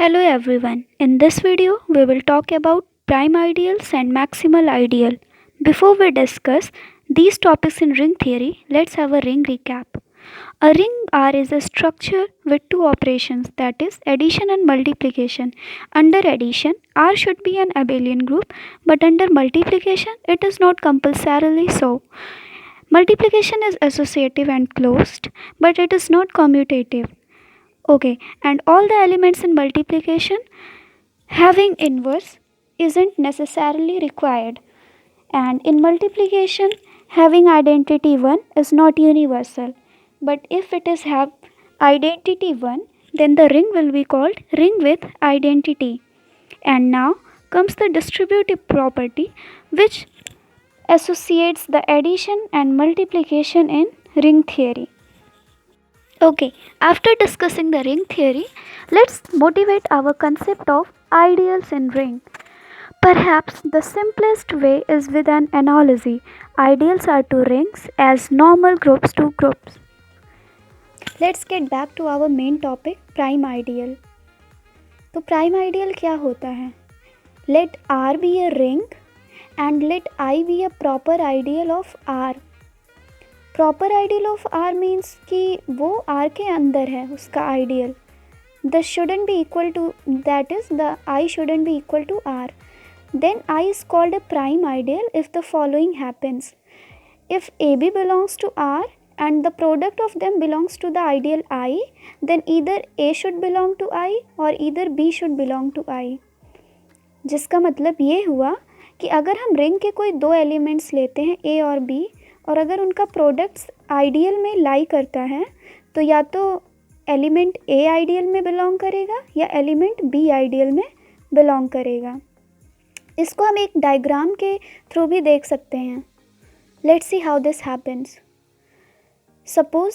Hello everyone. In this video, we will talk about prime ideals and maximal ideal. Before we discuss these topics in ring theory, let's have a ring recap. A ring R is a structure with two operations, that is addition and multiplication. Under addition, R should be an abelian group, but under multiplication, it is not compulsorily so. Multiplication is associative and closed, but it is not commutative. Okay, and all the elements in multiplication having inverse isn't necessarily required, and in multiplication having identity 1 is not universal, but if it is have identity 1, then the ring will be called ring with identity. And now comes the distributive property, which associates the addition and multiplication in ring theory. Okay, after discussing the ring theory, let's motivate our concept of ideals in ring. Perhaps the simplest way is with an analogy. Ideals are to rings as normal groups to groups. Let's get back to our main topic, prime ideal. तो prime ideal क्या होता है? Let R be a ring and let I be a proper ideal of R. Proper ideal of R means कि वो R के अंदर है उसका ideal. The shouldn't be equal to, that is the I shouldn't be equal to R. Then I is called a prime ideal if the following happens. If a b belongs to R and the product of them belongs to the ideal I, then either A should belong to I or either B should belong to I. जिसका मतलब ये हुआ कि अगर हम ring के कोई दो एलिमेंट्स लेते हैं A और B, और अगर उनका प्रोडक्ट्स आइडियल में लाई करता है, तो या तो एलिमेंट A आइडियल में बिलोंग करेगा या एलिमेंट B आइडियल में बिलोंग करेगा. इसको हम एक डायग्राम के थ्रू भी देख सकते हैं. Let's see how this happens. Suppose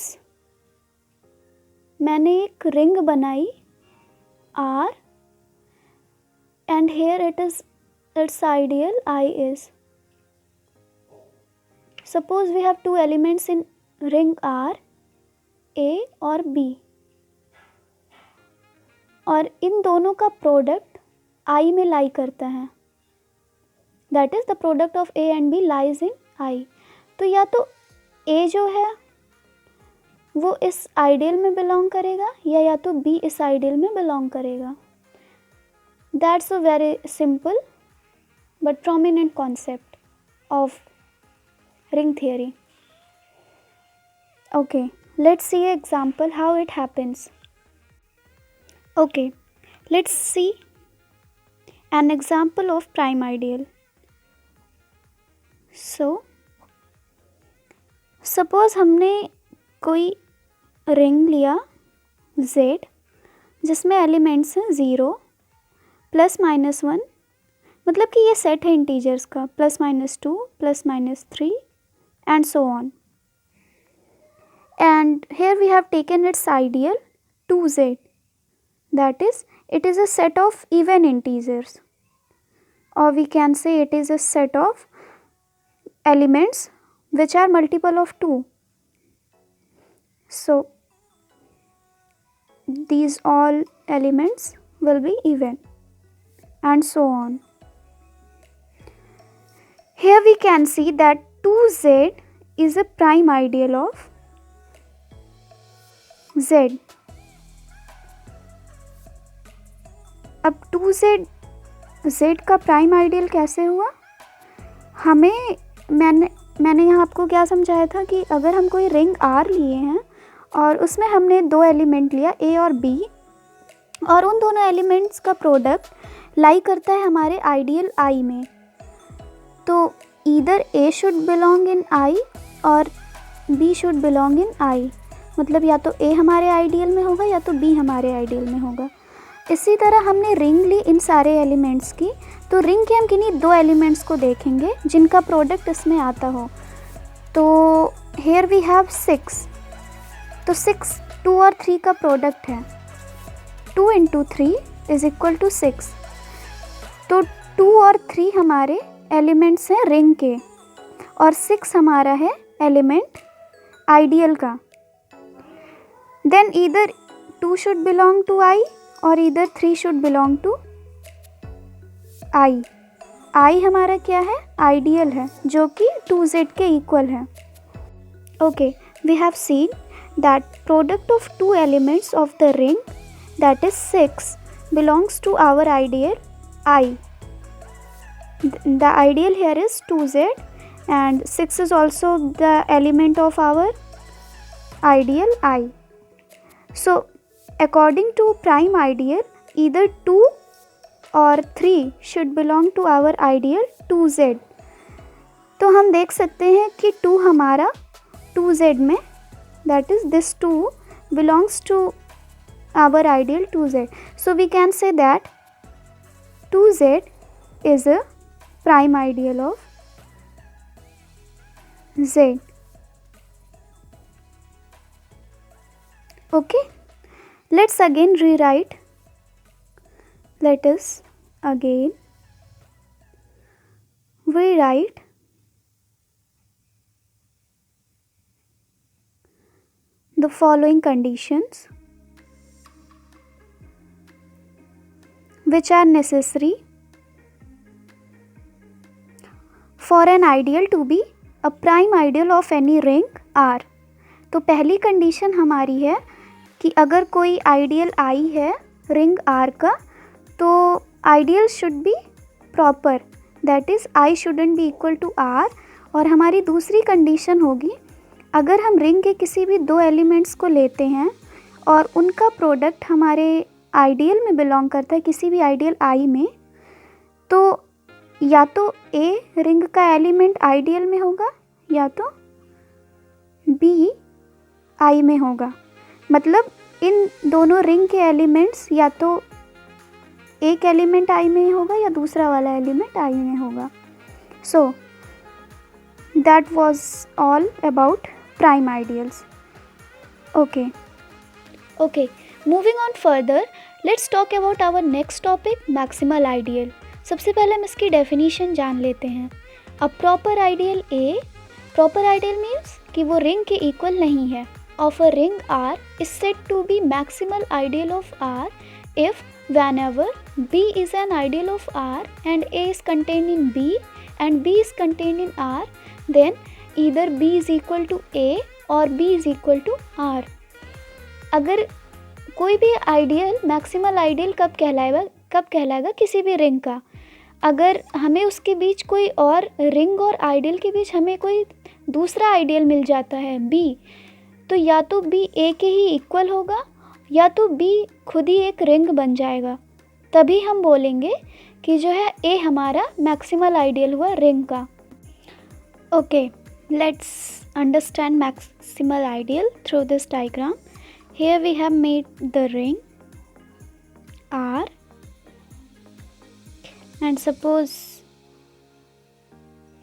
मैंने एक रिंग बनाई R and here it is its ideal I is. Suppose we have two elements in ring R, A और B, और इन दोनों का प्रोडक्ट I में लाई करता है. That is the product of A and B lies in I. तो या तो A जो है वो इस आइडियल में बिलोंग करेगा या तो B इस आइडियल में बिलोंग करेगा. That's a very simple but prominent concept of ring theory. Okay, let's see an example how it happens. Okay, let's see an example of prime ideal. So suppose हमने कोई ring लिया Z जिसमें elements हैं 0 +-1, मतलब कि ये set है integers का, +-2 +-3 and so on. And here we have taken its ideal 2Z, that is it is a set of even integers, or we can say it is a set of elements which are multiple of 2. So these all elements will be even and so on. Here we can see that 2Z is a prime ideal of Z. अब 2Z Z का prime ideal कैसे हुआ? मैंने यहाँ आपको क्या समझाया था कि अगर हम कोई रिंग R लिए हैं और उसमें हमने दो एलिमेंट लिया A और B, और उन दोनों एलिमेंट्स का प्रोडक्ट लाई करता है हमारे आइडियल I में, तो either A should belong in I और B should belong in I. मतलब या तो A हमारे आइडियल में होगा या तो B हमारे आइडियल में होगा. इसी तरह हमने रिंग ली इन सारे एलिमेंट्स की, तो रिंग के हम किन्हीं दो एलिमेंट्स को देखेंगे जिनका प्रोडक्ट इसमें आता हो. तो here we have 6. तो 6 2 और 3 का प्रोडक्ट है. 2 × 3 = 6. तो 2 और 3 हमारे एलिमेंट्स हैं रिंग के और 6 हमारा है एलिमेंट आइडियल का. Then either 2 should belong to I और इधर 3 should belong to I. I हमारा क्या है, आइडियल है, जो कि 2z के इक्वल है। Okay, we have seen that product of two elements of the ring that is 6 belongs to our ideal I. The ideal here is 2z and 6 is also the element of our ideal I. So according to prime ideal, either 2 or 3 should belong to our ideal 2z. तो हम देख सकते हैं कि 2 हमारा 2z में, that is this 2 belongs to our ideal 2z. So we can say that 2z is a prime ideal of z. Okay, let's again rewrite. Let us again rewrite the following conditions which are necessary for an ideal to be a prime ideal of any ring R. तो पहली condition हमारी है कि अगर कोई ideal I है ring R का, तो ideal should be proper, that is I shouldn't be equal to R. और हमारी दूसरी कंडीशन होगी, अगर हम रिंग के किसी भी 2 एलिमेंट्स को लेते हैं और उनका प्रोडक्ट हमारे आइडियल में बिलोंग करता है, किसी भी आइडियल I में, तो या तो A रिंग का एलिमेंट आइडियल में होगा या तो B I में होगा। मतलब इन दोनों रिंग के एलिमेंट्स या तो एक एलिमेंट I में होगा या दूसरा वाला एलिमेंट I में होगा। So that was all about prime ideals. Okay, moving on further, let's talk about our next topic, maximal ideal. सबसे पहले हम इसकी डेफिनेशन जान लेते हैं। A proper ideal A, proper ideal means कि वो रिंग के इक्वल नहीं है, of a ring R is said to be maximal ideal of R if whenever B is an ideal of R and A is contained in B and B is contained in R, then either B is equal to A or B is equal to R. अगर कोई भी ideal maximal ideal कब कहलाएगा किसी भी ring का, अगर हमें उसके बीच कोई और रिंग और आइडियल के बीच हमें कोई दूसरा आइडियल मिल जाता है B, तो या तो B A के ही इक्वल होगा या तो B खुद ही एक रिंग बन जाएगा, तभी हम बोलेंगे कि जो है A हमारा मैक्सिमल आइडियल हुआ रिंग का। Okay, let's understand maximal ideal through this diagram. Here we have made the ring R and suppose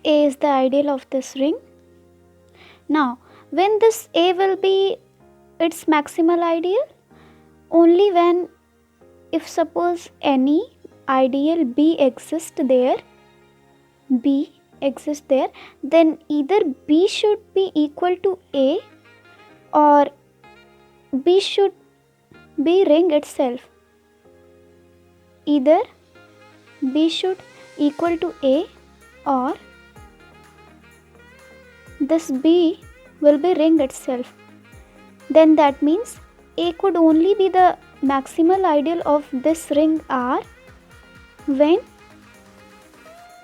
A is the ideal of this ring. Now when this A will be its maximal ideal, only when if suppose any ideal B exists there, then either B should be equal to A or B should be ring itself. Either B should equal to A or this B will be ring itself. Then that means A could only be the maximal ideal of this ring R when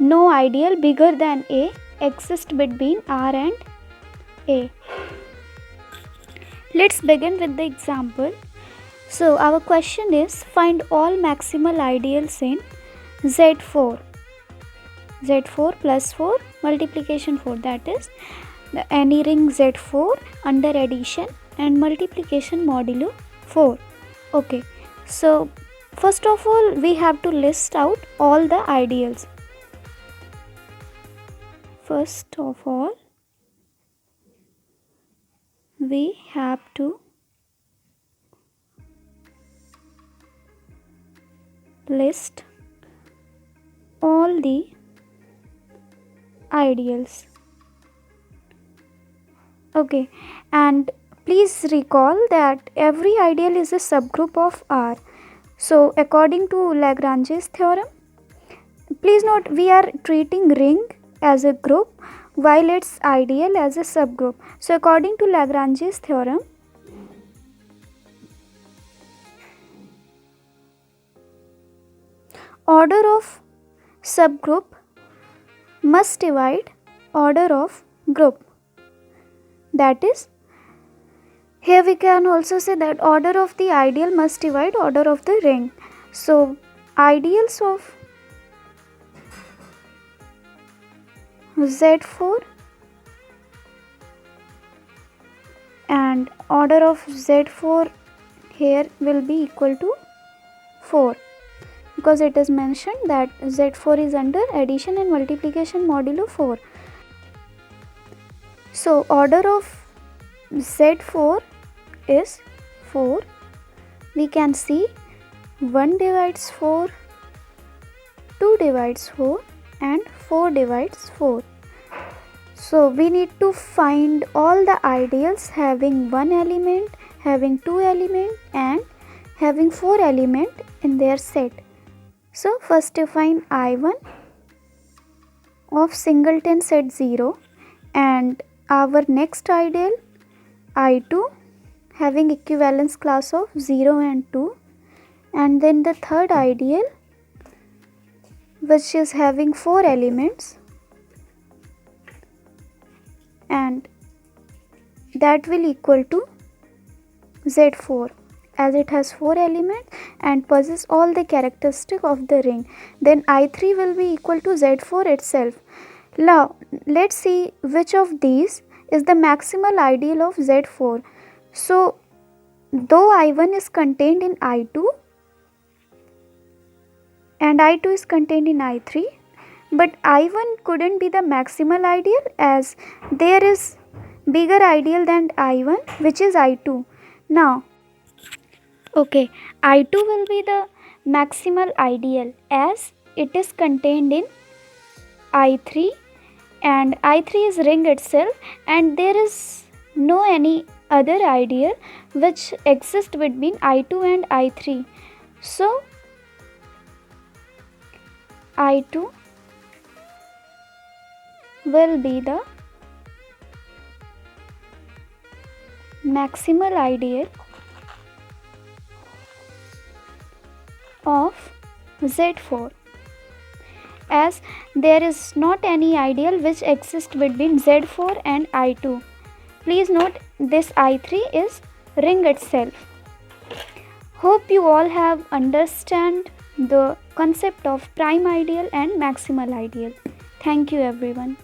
no ideal bigger than A exists between R and A. Let's begin with the example. So our question is, find all maximal ideals in Z4. Z4 plus 4 multiplication 4, that is any ring Z4 under addition and multiplication modulo 4. Okay, so first of all we have to list out all the ideals. First of all we have to list all the ideals. Okay, and please recall that every ideal is a subgroup of R. So according to Lagrange's theorem, please note we are treating ring as a group while its ideal as a subgroup. So according to Lagrange's theorem, order of subgroup must divide order of group. That is, here we can also say that order of the ideal must divide order of the ring. So ideals of Z4 and order of Z4 here will be equal to 4, because it is mentioned that Z4 is under addition and multiplication modulo 4. So order of Z4 is 4. We can see 1 divides 4, 2 divides 4 and 4 divides 4. So we need to find all the ideals having 1 element, having 2 element and having 4 element in their set. So first define I1 of singleton set 0 and our next ideal I2 having equivalence class of 0 and 2, and then the third ideal which is having 4 elements, and that will equal to Z4 as it has 4 elements and possess all the characteristic of the ring. Then I3 will be equal to Z4 itself. Now let's see which of these is the maximal ideal of Z4. So though I1 is contained in I2 and I2 is contained in I3, but I1 couldn't be the maximal ideal as there is bigger ideal than I1 which is I2. Now I2 will be the maximal ideal as it is contained in I3 and I3 is ring itself and there is no any other ideal which exists between I2 and I3. So I2 will be the maximal ideal of Z4 as there is not any ideal which exists between Z4 and I2. Please note this I3 is ring itself. Hope you all have understand the concept of prime ideal and maximal ideal. Thank you everyone.